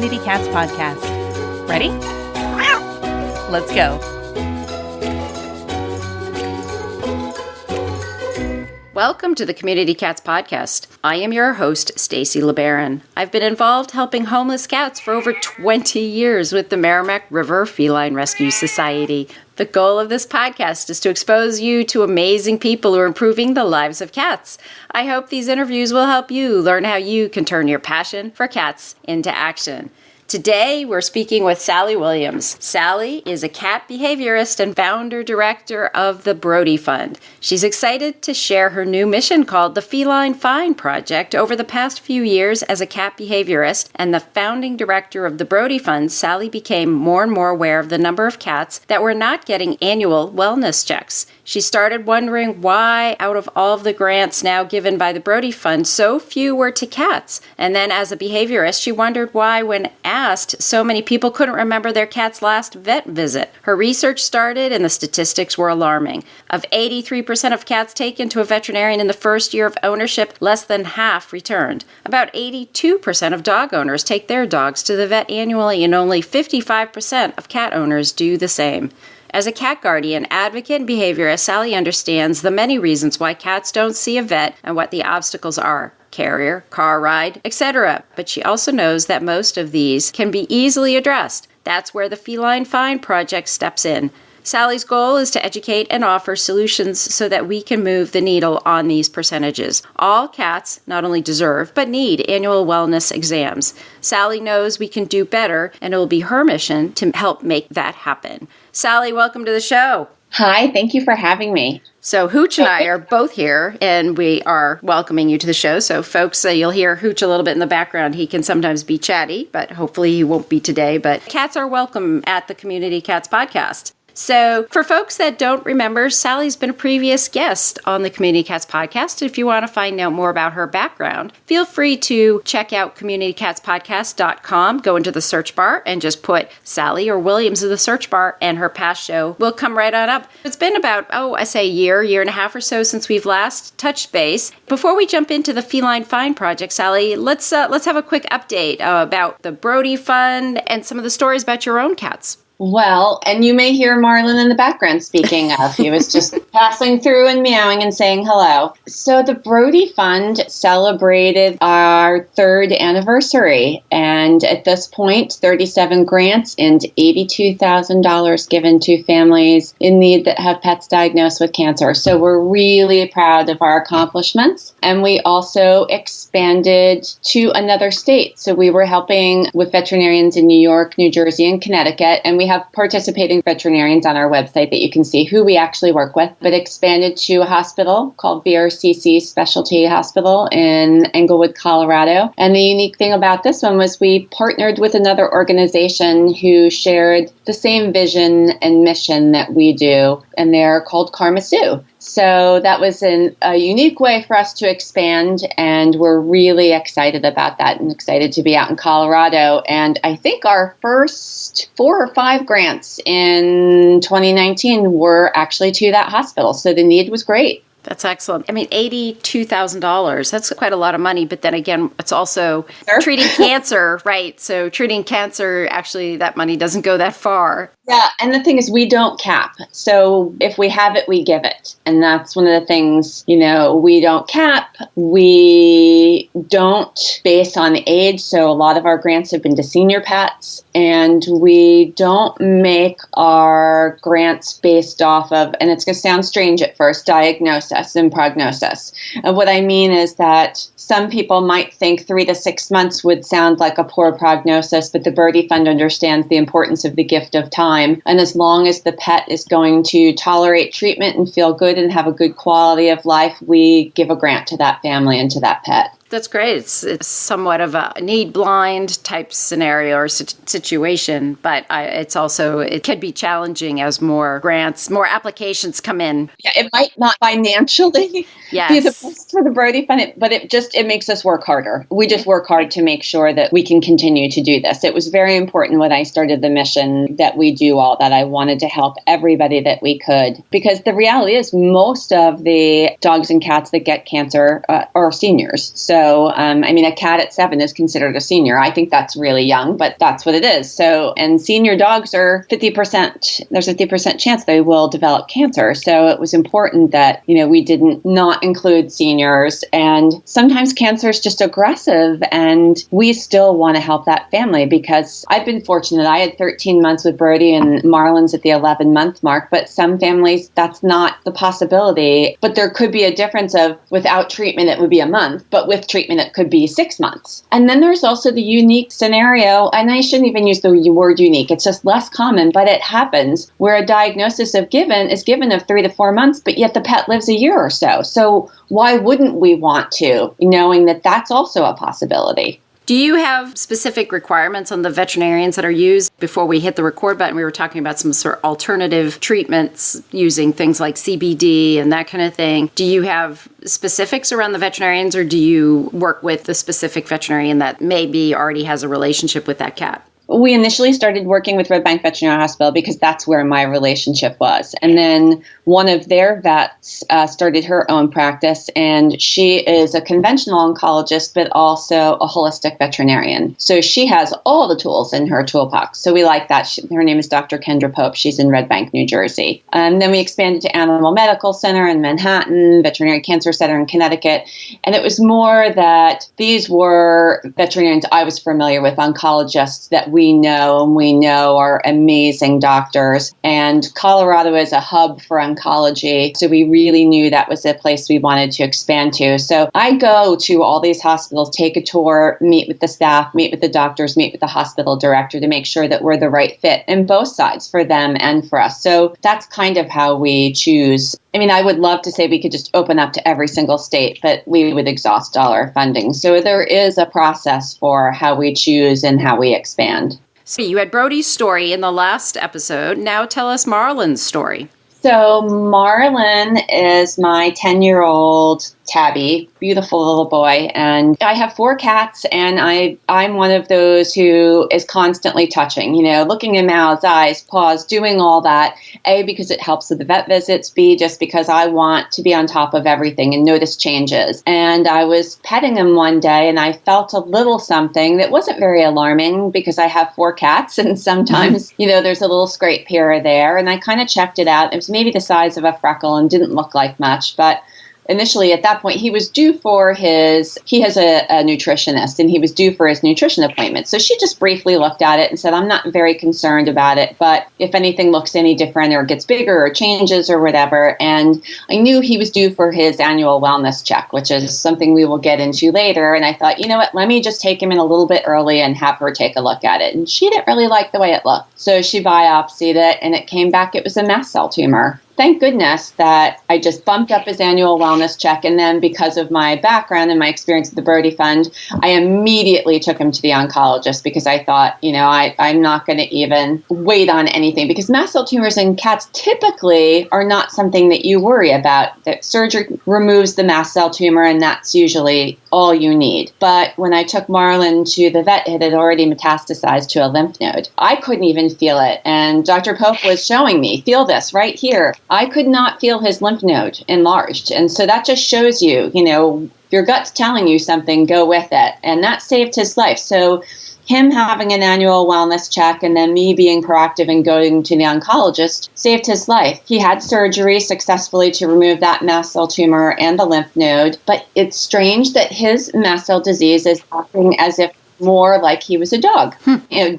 Community Cats podcast. Ready? Let's go. Welcome to the Community Cats podcast. I am your host, Stacy LeBaron. I've been involved helping homeless cats for over 20 years with the Merrimack River Feline Rescue Society. The goal of this podcast is to expose you to amazing people who are improving the lives of cats. I hope these interviews will help you learn how you can turn your passion for cats into action. Today, we're speaking with Sally Williams. Sally is a cat behaviorist and founder-director of the Brodie Fund. She's excited to share her new mission called the Feline Fine Project. Over the past few years as a cat behaviorist and the founding director of the Brodie Fund, Sally became more and more aware of the number of cats that were not getting annual wellness checks. She started wondering why, out of all of the grants now given by the Brodie Fund, so few were to cats. And then as a behaviorist, she wondered why, when asked, so many people couldn't remember their cat's last vet visit. Her research started and the statistics were alarming. Of 83% of cats taken to a veterinarian in the first year of ownership, less than half returned. About 82% of dog owners take their dogs to the vet annually, and only 55% of cat owners do the same. As a cat guardian, advocate, and behaviorist, Sally understands the many reasons why cats don't see a vet and what the obstacles are. Carrier, car ride, etc. But she also knows that most of these can be easily addressed. That's where the Feline Fine Project steps in. Sally's goal is to educate and offer solutions so that we can move the needle on these percentages. All cats not only deserve, but need annual wellness exams. Sally knows we can do better, and it will be her mission to help make that happen. Sally, welcome to the show. Hi, thank you for having me. So Hooch and I are both here, and we are welcoming you to the show. So folks, you'll hear Hooch a little bit in the background. He can sometimes be chatty, but hopefully he won't be today. But cats are welcome at the Community Cats podcast. So for folks that don't remember, Sally's been a previous guest on the Community Cats podcast. If you want to find out more about her background, feel free to check out communitycatspodcast.com, go into the search bar and just put Sally or Williams in the search bar, and her past show will come right on up. It's been about, a year and a half or so since we've last touched base. Before we jump into the Feline Fine Project, Sally, let's have a quick update about the Brodie Fund and some of the stories about your own cats. Well, and you may hear Marlin in the background speaking of. He was just passing through and meowing and saying hello. So the Brodie Fund celebrated our third anniversary. And at this point, 37 grants and $82,000 given to families in need that have pets diagnosed with cancer. So we're really proud of our accomplishments. And we also expanded to another state. So we were helping with veterinarians in New York, New Jersey, and Connecticut. And we have participating veterinarians on our website that you can see who we actually work with, but expanded to a hospital called VRCC Specialty Hospital in Englewood, Colorado. And the unique thing about this one was we partnered with another organization who shared the same vision and mission that we do, and they're called Karma Sue. So that was a unique way for us to expand, and we're really excited about that and excited to be out in Colorado. And I think our first 4 or 5 grants in 2019 were actually to that hospital. So the need was great. That's excellent. I mean, $82,000, that's quite a lot of money. But then again, it's also treating cancer, right? So treating cancer, actually, that money doesn't go that far. Yeah, and the thing is, we don't cap. So if we have it, we give it. And that's one of the things, we don't cap. We don't base on age. So a lot of our grants have been to senior pets. And we don't make our grants based off of, and it's going to sound strange at first, diagnosis and prognosis. And what I mean is that some people might think 3 to 6 months would sound like a poor prognosis, but the Brodie Fund understands the importance of the gift of time. And as long as the pet is going to tolerate treatment and feel good and have a good quality of life, we give a grant to that family and to that pet. That's great. It's somewhat of a need blind type scenario or situation, but it could be challenging as more grants, more applications come in. Yeah, it might not financially be the best for the Brodie Fund, but it makes us work harder. We just work hard to make sure that we can continue to do this. It was very important when I started the mission that we do all that. I wanted to help everybody that we could, because the reality is most of the dogs and cats that get cancer are seniors. So So, a cat at 7 is considered a senior. I think that's really young, but that's what it is. So, and senior dogs are 50%, there's a 50% chance they will develop cancer. So it was important that, we didn't not include seniors. And sometimes cancer is just aggressive, and we still want to help that family, because I've been fortunate. I had 13 months with Brodie, and Marlin's at the 11-month mark, but some families, that's not the possibility. But there could be a difference of without treatment, it would be a month, but with treatment, it could be 6 months. And then there's also the unique scenario, and I shouldn't even use the word unique, it's just less common, but it happens, where a diagnosis is given of 3 to 4 months, but yet the pet lives a year or so. So why wouldn't we want to, knowing that that's also a possibility? Do you have specific requirements on the veterinarians that are used? Before we hit the record button, we were talking about some sort of alternative treatments using things like CBD and that kind of thing. Do you have specifics around the veterinarians, or do you work with the specific veterinarian that maybe already has a relationship with that cat? We initially started working with Red Bank Veterinary Hospital because that's where my relationship was. And then one of their vets started her own practice, and she is a conventional oncologist, but also a holistic veterinarian. So she has all the tools in her toolbox. So we like that. Her name is Dr. Kendra Pope. She's in Red Bank, New Jersey. And then we expanded to Animal Medical Center in Manhattan, Veterinary Cancer Center in Connecticut. And it was more that these were veterinarians I was familiar with, oncologists that we know are amazing doctors. And Colorado is a hub for oncology. So we really knew that was a place we wanted to expand to. So I go to all these hospitals, take a tour, meet with the staff, meet with the doctors, meet with the hospital director to make sure that we're the right fit in both sides for them and for us. So that's kind of how we choose. I would love to say we could just open up to every single state, but we would exhaust all our funding. So there is a process for how we choose and how we expand. So you had Brodie's story in the last episode. Now tell us Marlin's story. So Marlin is my 10-year-old Tabby, beautiful little boy. And I have 4 cats, and I'm one of those who is constantly touching, looking in mouths, eyes, paws, doing all that. A, because it helps with the vet visits. B, just because I want to be on top of everything and notice changes. And I was petting him one day, and I felt a little something that wasn't very alarming because I have 4 cats, and sometimes, there's a little scrape here or there. And I kind of checked it out. It was maybe the size of a freckle and didn't look like much, but initially at that point he was due for he has a nutritionist, and he was due for his nutrition appointment. So she just briefly looked at it and said, I'm not very concerned about it, but if anything looks any different or gets bigger or changes or whatever. And I knew he was due for his annual wellness check, which is something we will get into later. And I thought, you know what, let me just take him in a little bit early and have her take a look at it. And she didn't really like the way it looked. So she biopsied it, and it came back, it was a mast cell tumor. Thank goodness that I just bumped up his annual wellness check. And then because of my background and my experience at the Brodie Fund, I immediately took him to the oncologist because I thought, I'm not going to even wait on anything, because mast cell tumors in cats typically are not something that you worry about. That surgery removes the mast cell tumor, and that's usually all you need. But when I took Marlin to the vet, it had already metastasized to a lymph node. I couldn't even feel it. And Dr. Pope was showing me, feel this right here. I could not feel his lymph node enlarged. And so that just shows you, your gut's telling you something, go with it. And that saved his life. So him having an annual wellness check and then me being proactive and going to the oncologist saved his life. He had surgery successfully to remove that mast cell tumor and the lymph node. But it's strange that his mast cell disease is acting as if more like he was a dog.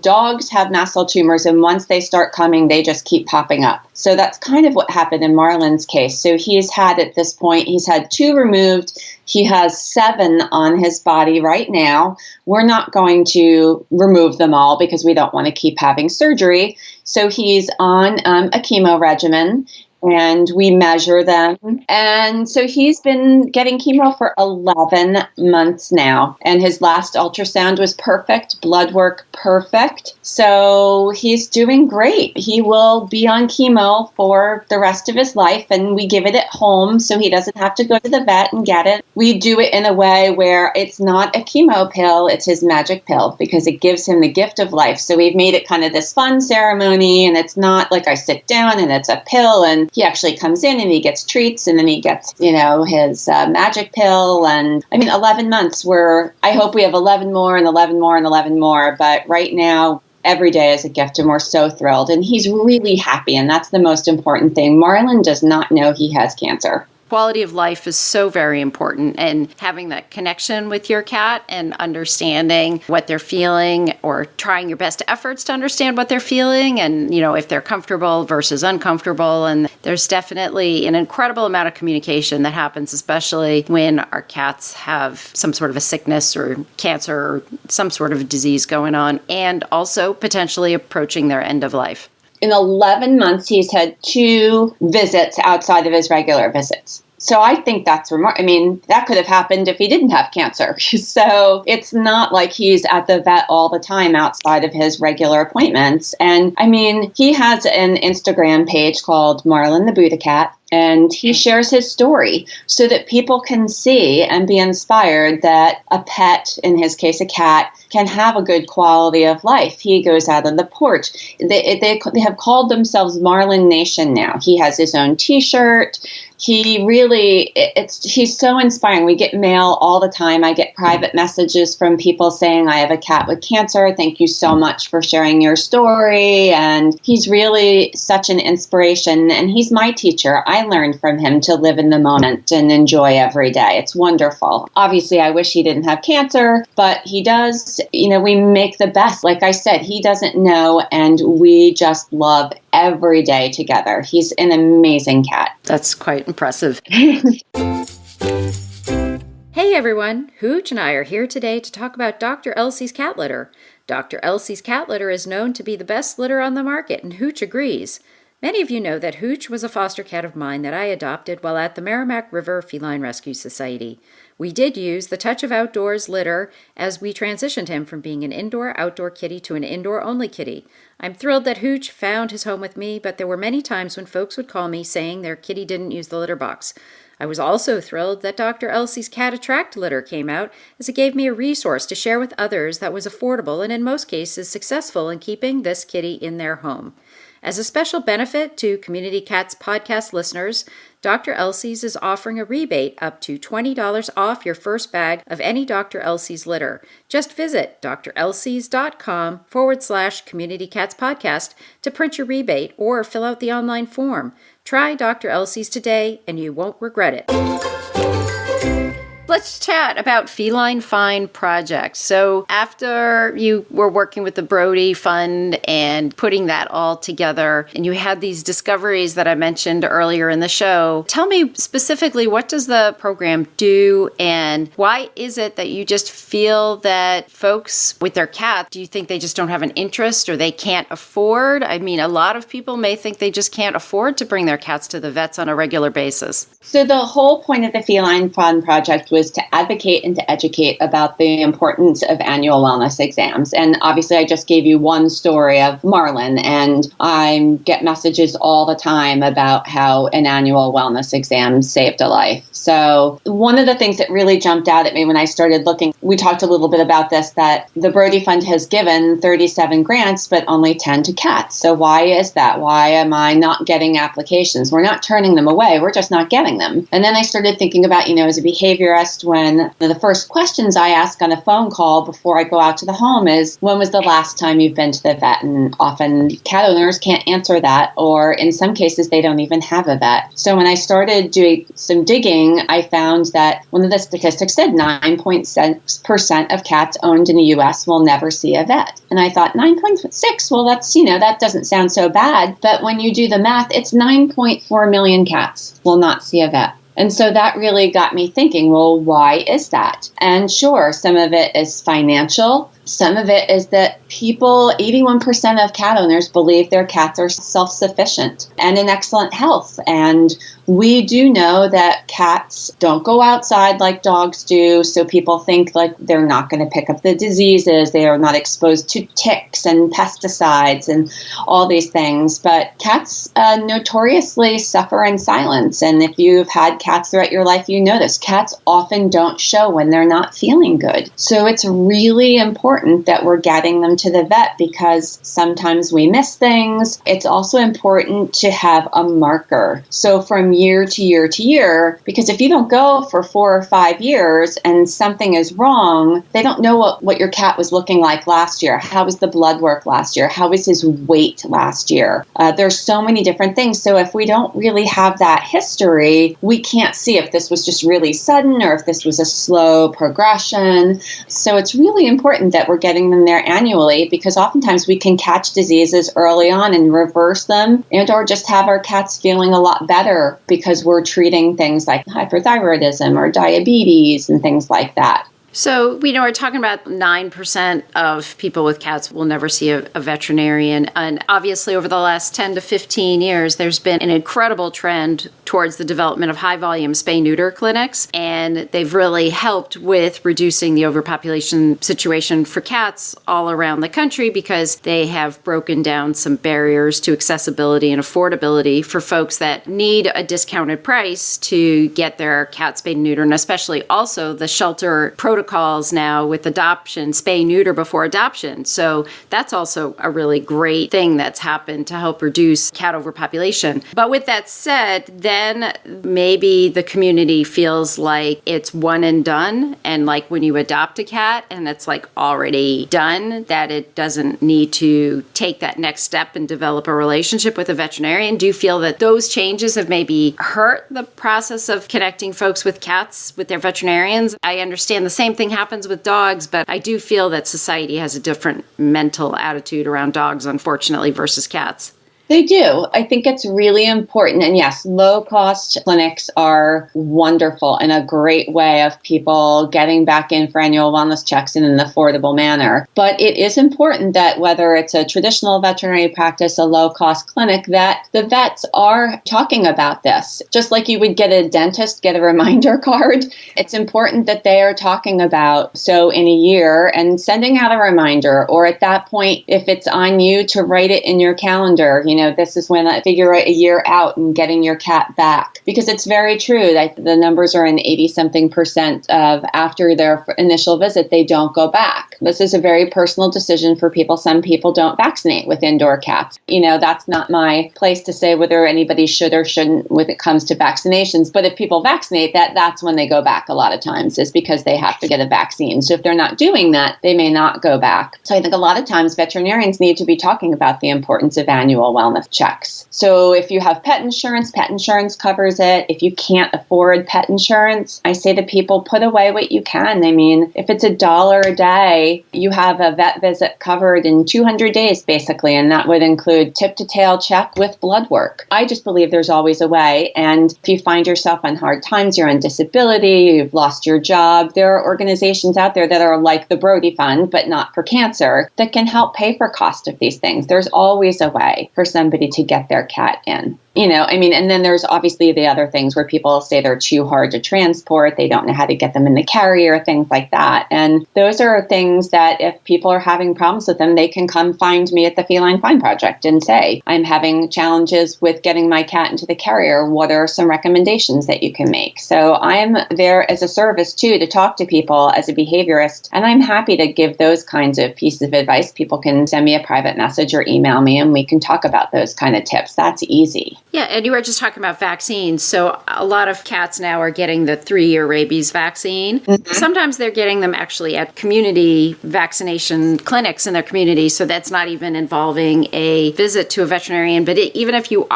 Dogs have mast cell tumors, and once they start coming, they just keep popping up. So that's kind of what happened in Marlin's case. So he's had, at this point, he's had 2 removed. He has 7 on his body right now. We're not going to remove them all because we don't want to keep having surgery. So he's on a chemo regimen, and we measure them. And so he's been getting chemo for 11 months now. And his last ultrasound was perfect, blood work perfect. So he's doing great. He will be on chemo for the rest of his life, and we give it at home so he doesn't have to go to the vet and get it. We do it in a way where it's not a chemo pill, it's his magic pill, because it gives him the gift of life. So we've made it kind of this fun ceremony, and it's not like I sit down and it's a pill and he actually comes in and he gets treats and then he gets, his magic pill. And 11 months where I hope we have 11 more and 11 more and 11 more. But right now, every day is a gift and we're so thrilled. And he's really happy. And that's the most important thing. Marlon does not know he has cancer. Quality of life is so very important, and having that connection with your cat and understanding what they're feeling, or trying your best efforts to understand what they're feeling and, if they're comfortable versus uncomfortable. And there's definitely an incredible amount of communication that happens, especially when our cats have some sort of a sickness or cancer or some sort of disease going on, and also potentially approaching their end of life. In 11 months, he's had 2 visits outside of his regular visits. So I think that's remarkable. That could have happened if he didn't have cancer. So it's not like he's at the vet all the time outside of his regular appointments. And he has an Instagram page called Marlon the Buddha Cat. And he shares his story so that people can see and be inspired that a pet, in his case a cat, can have a good quality of life. He goes out on the porch. They have called themselves Marlon Nation now. He has his own T-shirt. He's so inspiring. We get mail all the time. I get private messages from people saying, I have a cat with cancer. Thank you so much for sharing your story. And he's really such an inspiration. And he's my teacher. I learned from him to live in the moment and enjoy every day. It's wonderful. Obviously, I wish he didn't have cancer, but he does. We make the best. Like I said, he doesn't know, and we just love every day together. He's an amazing cat. That's quite impressive. Hey everyone, Hooch and I are here today to talk about Dr. Elsie's cat litter. Dr. Elsie's cat litter is known to be the best litter on the market, and Hooch agrees. Many of you know that Hooch was a foster cat of mine that I adopted while at the Merrimack River Feline Rescue Society. We did use the Touch of Outdoors litter as we transitioned him from being an indoor-outdoor kitty to an indoor-only kitty. I'm thrilled that Hooch found his home with me, but there were many times when folks would call me saying their kitty didn't use the litter box. I was also thrilled that Dr. Elsie's Cat Attract litter came out, as it gave me a resource to share with others that was affordable and in most cases successful in keeping this kitty in their home. As a special benefit to Community Cats podcast listeners, Dr. Elsie's is offering a rebate up to $20 off your first bag of any Dr. Elsie's litter. Just visit drelsies.com/Community Cats podcast to print your rebate or fill out the online form. Try Dr. Elsie's today and you won't regret it. Let's chat about Feline Fine Project. So after you were working with the Brodie Fund and putting that all together, and you had these discoveries that I mentioned earlier in the show, tell me specifically, what does the program do, and why is it that you just feel that folks with their cats, do you think they just don't have an interest or they can't afford? A lot of people may think they just can't afford to bring their cats to the vets on a regular basis. So the whole point of the Feline Fine Project was to advocate and to educate about the importance of annual wellness exams. And obviously, I just gave you one story of Marlon, and I get messages all the time about how an annual wellness exam saved a life. So one of the things that really jumped out at me when I started looking, we talked a little bit about this, that the Brodie Fund has given 37 grants, but only 10 to cats. So why is that? Why am I not getting applications? We're not turning them away. We're just not getting them. And then I started thinking about, as a behaviorist, when the first questions I ask on a phone call before I go out to the home is, when was the last time you've been to the vet? And often cat owners can't answer that, or in some cases, they don't even have a vet. So when I started doing some digging, I found that one of the statistics said 9.6% of cats owned in the U.S. will never see a vet. And I thought 9.6, well, that's, that doesn't sound so bad. But when you do the math, it's 9.4 million cats will not see a vet. And so that really got me thinking, well, why is that? And sure, some of it is financial. Some of it is that 81% of cat owners believe their cats are self-sufficient and in excellent health. And we do know that cats don't go outside like dogs do, so people think like they're not going to pick up the diseases. They are not exposed to ticks and pesticides and all these things. But cats notoriously suffer in silence. And if you've had cats throughout your life, you know this. Cats often don't show when they're not feeling good. So it's really important important that we're getting them to the vet because sometimes we miss things. It's also important to have a marker. So from year to year to year, because if you don't go for 4 or 5 years and something is wrong, they don't know what your cat was looking like last year. How was the blood work last year? How was his weight last year? There's so many different things. So if we don't really have that history, we can't see if this was just really sudden or if this was a slow progression. So it's really important that we're getting them there annually because oftentimes we can catch diseases early on and reverse them and or just have our cats feeling a lot better because we're treating things like hyperthyroidism or diabetes and things like that. So, we're talking about 9% of people with cats will never see a veterinarian. And obviously, over the last 10 to 15 years, there's been an incredible trend towards the development of high-volume spay-neuter clinics. And they've really helped with reducing the overpopulation situation for cats all around the country because they have broken down some barriers to accessibility and affordability for folks that need a discounted price to get their cat spayed and neutered, and especially also the shelter protocols now with adoption, spay neuter before adoption. So that's also a really great thing that's happened to help reduce cat overpopulation. But with that said, then maybe the community feels like it's one and done. And like when you adopt a cat and it's like already done, that it doesn't need to take that next step and develop a relationship with a veterinarian. Do you feel that those changes have maybe hurt the process of connecting folks with cats with their veterinarians? I understand the same thing happens with dogs, but I do feel that society has a different mental attitude around dogs, unfortunately, versus cats. They do. I think it's really important. And yes, low-cost clinics are wonderful and a great way of people getting back in for annual wellness checks in an affordable manner. But it is important that whether it's a traditional veterinary practice, a low-cost clinic, that the vets are talking about this. Just like you would get a dentist, get a reminder card, it's important that they are talking about so in a year and sending out a reminder, or at that point, if it's on you to write it in your calendar, this is when I figure out a year out and getting your cat back. Because it's very true that the numbers are in 80-something% of after their initial visit, they don't go back. This is a very personal decision for people. Some people don't vaccinate with indoor cats. That's not my place to say whether anybody should or shouldn't when it comes to vaccinations. But if people vaccinate, that's when they go back a lot of times, is because they have to get a vaccine. So if they're not doing that, they may not go back. So I think a lot of times veterinarians need to be talking about the importance of annual wellness checks. So if you have pet insurance covers it. If you can't afford pet insurance, I say to people, put away what you can. I mean, if it's $1 a day, you have a vet visit covered in 200 days, basically, and that would include tip-to-tail check with blood work. I just believe there's always a way, and if you find yourself on hard times, you're on disability, you've lost your job, there are organizations out there that are like the Brodie Fund, but not for cancer, that can help pay for cost of these things. There's always a way for somebody to get their cat in. And then there's obviously the other things where people say they're too hard to transport, they don't know how to get them in the carrier, things like that. And those are things that if people are having problems with them, they can come find me at the Feline Fine Project and say, I'm having challenges with getting my cat into the carrier. What are some recommendations that you can make? So I'm there as a service too, to talk to people as a behaviorist, and I'm happy to give those kinds of pieces of advice. People can send me a private message or email me and we can talk about those kind of tips. That's easy. Yeah, and you were just talking about vaccines. So a lot of cats now are getting the 3-year rabies vaccine. Mm-hmm. Sometimes they're getting them actually at community vaccination clinics in their community. So that's not even involving a visit to a veterinarian. But even if you're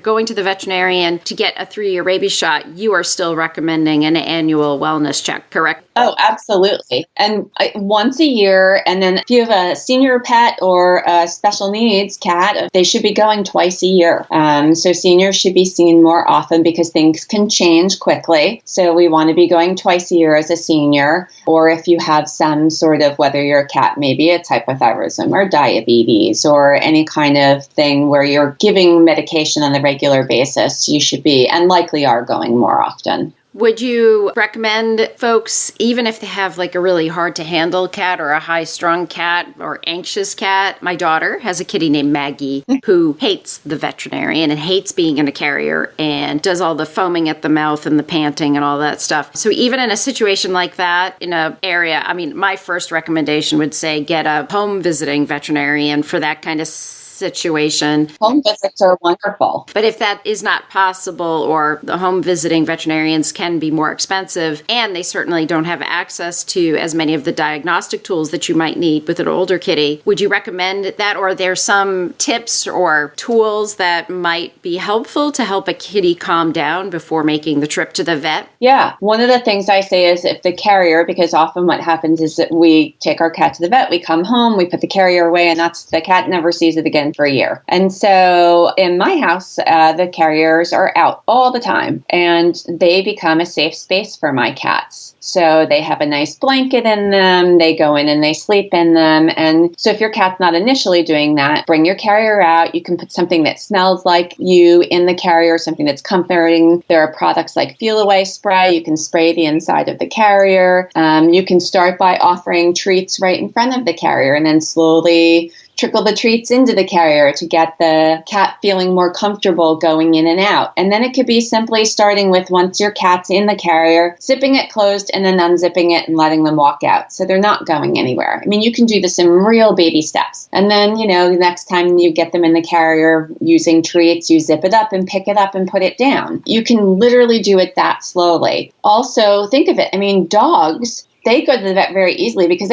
going to the veterinarian to get a 3-year rabies shot, you are still recommending an annual wellness check, correct? Oh, absolutely. And once a year. And then if you have a senior pet or a special needs cat, they should be going twice a year. So seniors should be seen more often because things can change quickly. So we want to be going twice a year as a senior. Or if you have some sort of, whether you're a cat, maybe it's hypothyroidism or diabetes or any kind of thing where you're giving medication on a regular basis, you should be and likely are going more often. Would you recommend folks, even if they have like a really hard to handle cat or a high strung cat or anxious cat? My daughter has a kitty named Maggie who hates the veterinarian and hates being in a carrier and does all the foaming at the mouth and the panting and all that stuff. So even in a situation like that, in an area, I mean, my first recommendation would say get a home visiting veterinarian for that kind of situation. Home visits are wonderful. But if that is not possible, or the home visiting veterinarians can be more expensive, and they certainly don't have access to as many of the diagnostic tools that you might need with an older kitty, would you recommend that? Or are there some tips or tools that might be helpful to help a kitty calm down before making the trip to the vet? Yeah. One of the things I say is if the carrier, because often what happens is that we take our cat to the vet, we come home, we put the carrier away, and the cat never sees it again for a year. And so in my house, the carriers are out all the time, and they become a safe space for my cats. So they have a nice blanket in them, they go in and they sleep in them. And so if your cat's not initially doing that, bring your carrier out. You can put something that smells like you in the carrier, something that's comforting. There are products like Feel Away spray. You can spray the inside of the carrier. You can start by offering treats right in front of the carrier and then slowly trickle the treats into the carrier to get the cat feeling more comfortable going in and out. And then it could be simply starting with, once your cat's in the carrier, zipping it closed and then unzipping it and letting them walk out. So they're not going anywhere. I mean, you can do this in real baby steps. And then, the next time you get them in the carrier using treats, you zip it up and pick it up and put it down. You can literally do it that slowly. Also, think of it. I mean, dogs, they go to the vet very easily because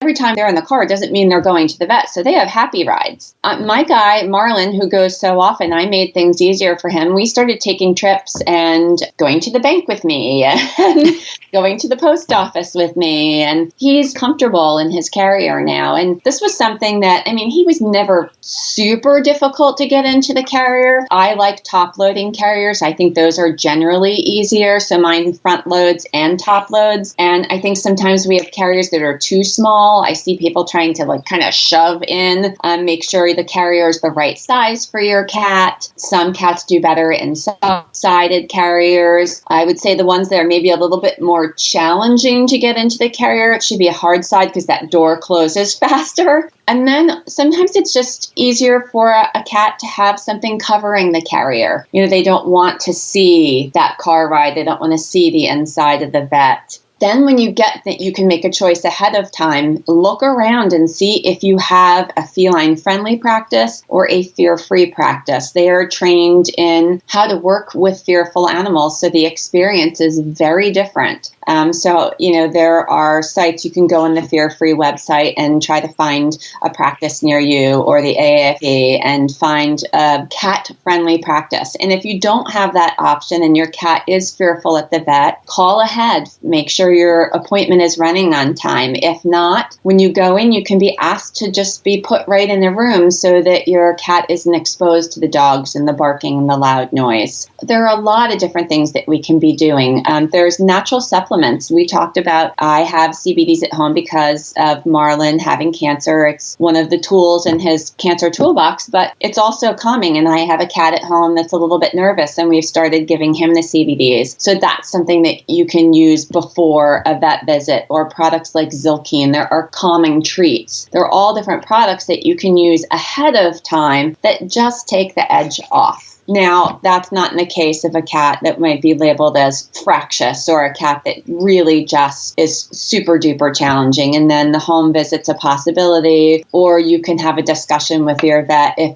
every time they're in the car doesn't mean they're going to the vet. So they have happy rides. My guy, Marlin, who goes so often, I made things easier for him. We started taking trips and going to the bank with me and going to the post office with me. And he's comfortable in his carrier now. And this was something that, he was never super difficult to get into the carrier. I like top loading carriers. I think those are generally easier. So mine front loads and top loads. And I think sometimes we have carriers that are too small. I see people trying to kind of shove in, make sure the carrier is the right size for your cat. Some cats do better in soft-sided carriers. I would say the ones that are maybe a little bit more challenging to get into the carrier, it should be a hard side because that door closes faster. And then sometimes it's just easier for a cat to have something covering the carrier. They don't want to see that car ride. They don't want to see the inside of the vet. Then when you get that, you can make a choice ahead of time. Look around and see if you have a feline-friendly practice or a fear-free practice. They are trained in how to work with fearful animals, so the experience is very different. There are sites you can go on the Fear-Free website and try to find a practice near you, or the AAFE, and find a cat-friendly practice. And if you don't have that option and your cat is fearful at the vet, call ahead. Make sure your appointment is running on time. If not, when you go in, you can be asked to just be put right in a room so that your cat isn't exposed to the dogs and the barking and the loud noise. There are a lot of different things that we can be doing. There's natural supplements. We talked about, I have CBDs at home because of Marlin having cancer. It's one of the tools in his cancer toolbox, but it's also calming. And I have a cat at home that's a little bit nervous, and we've started giving him the CBDs. So that's something that you can use before a vet visit, or products like Zilkene. There are calming treats. They're all different products that you can use ahead of time that just take the edge off. Now, that's not in the case of a cat that might be labeled as fractious, or a cat that really just is super duper challenging. And then the home visit's a possibility, or you can have a discussion with your vet if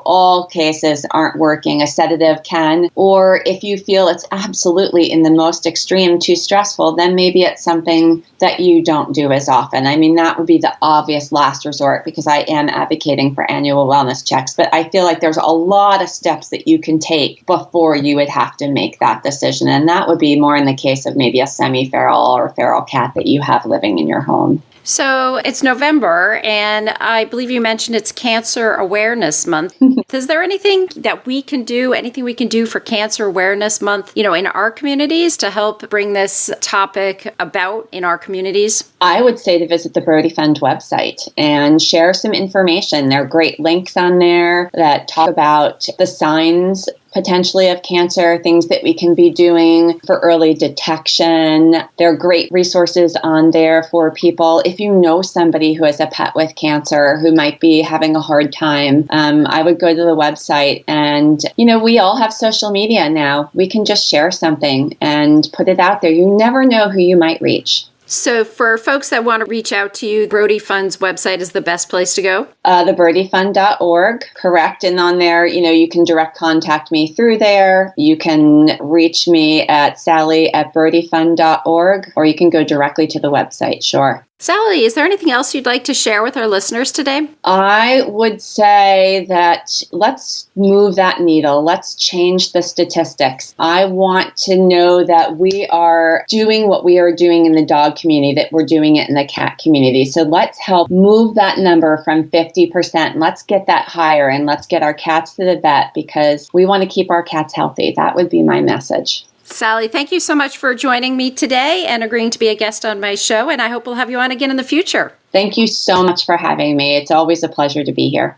all cases aren't working, a sedative can, or if you feel it's absolutely in the most extreme too stressful, then maybe it's something that you don't do as often. That would be the obvious last resort, because I am advocating for annual wellness checks, but I feel like there's a lot of steps that you can take before you would have to make that decision. And that would be more in the case of maybe a semi-feral or feral cat that you have living in your home. So it's November, and I believe you mentioned it's Cancer Awareness Month. Is there anything that we can do, for Cancer Awareness Month, in our communities to help bring this topic about in our communities? I would say to visit the Brodie Fund website and share some information. There are great links on there that talk about the signs potentially of cancer, things that we can be doing for early detection. There are great resources on there for people. If you know somebody who has a pet with cancer who might be having a hard time, I would go to the website. And, we all have social media now. We can just share something and put it out there. You never know who you might reach. So for folks that want to reach out to you, Brodie Fund's website is the best place to go? TheBrodieFund.org, correct. And on there, you can direct contact me through there. You can reach me at Sally@BrodieFund.org, or you can go directly to the website, sure. Sally, is there anything else you'd like to share with our listeners today? I would say that let's move that needle. Let's change the statistics. I want to know that we are doing what we are doing in the dog community, that we're doing it in the cat community. So let's help move that number from 50%. Let's get that higher, and let's get our cats to the vet, because we want to keep our cats healthy. That would be my message. Sally, thank you so much for joining me today and agreeing to be a guest on my show, and I hope we'll have you on again in the future. Thank you so much for having me. It's always a pleasure to be here.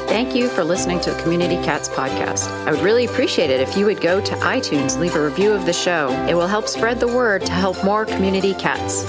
Thank you for listening to the Community Cats podcast. I would really appreciate it if you would go to iTunes, leave a review of the show. It will help spread the word to help more community cats.